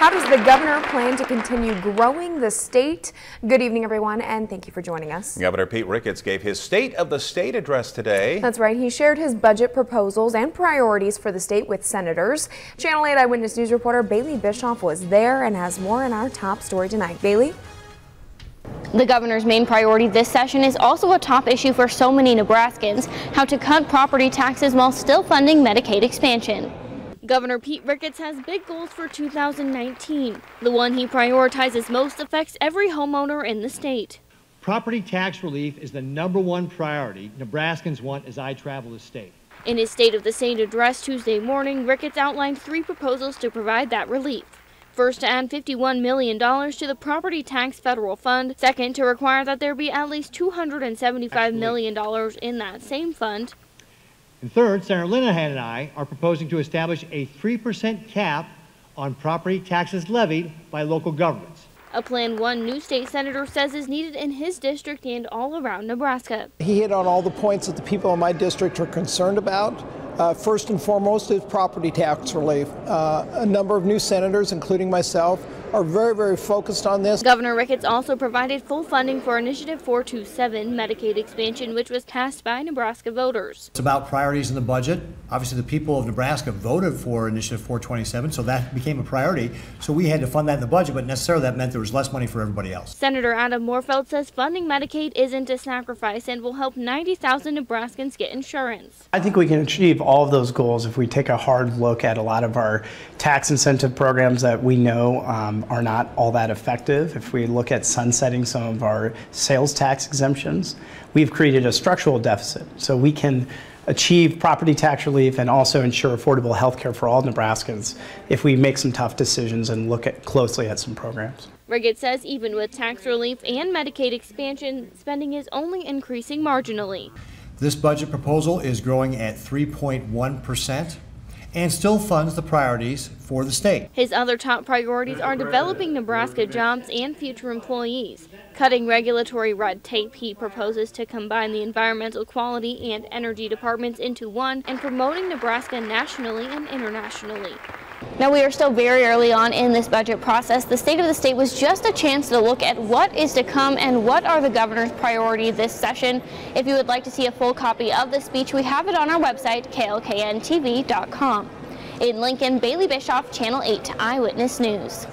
How does the governor plan to continue growing the state? Good evening, everyone, and thank you for joining us. Governor Pete Ricketts gave his State of the State address today. That's right. He shared his budget proposals and priorities for the state with senators. Channel 8 Eyewitness News reporter Bailey Bischoff was there and has more in our top story tonight. Bailey? The governor's main priority this session is also a top issue for so many Nebraskans: how to cut property taxes while still funding Medicaid expansion. Governor Pete Ricketts has big goals for 2019. The one he prioritizes most affects every homeowner in the state. Property tax relief is the #1 priority Nebraskans want as I travel the state. In his State of the State address Tuesday morning, Ricketts outlined 3 proposals to provide that relief. First, to add $51 million to the property tax federal fund. Second, to require that there be at least $275 million in that same fund. And third, Senator Linehan and I are proposing to establish a 3% cap on property taxes levied by local governments. A plan one new state senator says is needed in his district and all around Nebraska. He hit on all the points that the people in my district are concerned about. First and foremost is property tax relief. A number of new senators, including myself, are very focused on this. Governor Ricketts also provided full funding for Initiative 427 Medicaid expansion, which was passed by Nebraska voters. It's about priorities in the budget. Obviously, the people of Nebraska voted for Initiative 427, so that became a priority. So we had to fund that in the budget, but necessarily that meant there was less money for everybody else. Senator Adam Moorfeld says funding Medicaid isn't a sacrifice and will help 90,000 Nebraskans get insurance. I think we can achieve all of those goals if we take a hard look at a lot of our tax incentive programs that we know are not all that effective. If we look at sunsetting some of our sales tax exemptions, we've created a structural deficit. So we can achieve property tax relief and also ensure affordable health care for all Nebraskans if we make some tough decisions and look closely at some programs. Ricketts says even with tax relief and Medicaid expansion, spending is only increasing marginally. This budget proposal is growing at 3.1%. and still funds the priorities for the state. His other top priorities are developing Nebraska jobs and future employees, cutting regulatory red tape. He proposes to combine the environmental quality and energy departments into one, and promoting Nebraska nationally and internationally. Now, we are still very early on in this budget process. The State of the State was just a chance to look at what is to come and what are the governor's priorities this session. If you would like to see a full copy of the speech, we have it on our website, klkntv.com. In Lincoln, Bailey Bischoff, Channel 8 Eyewitness News.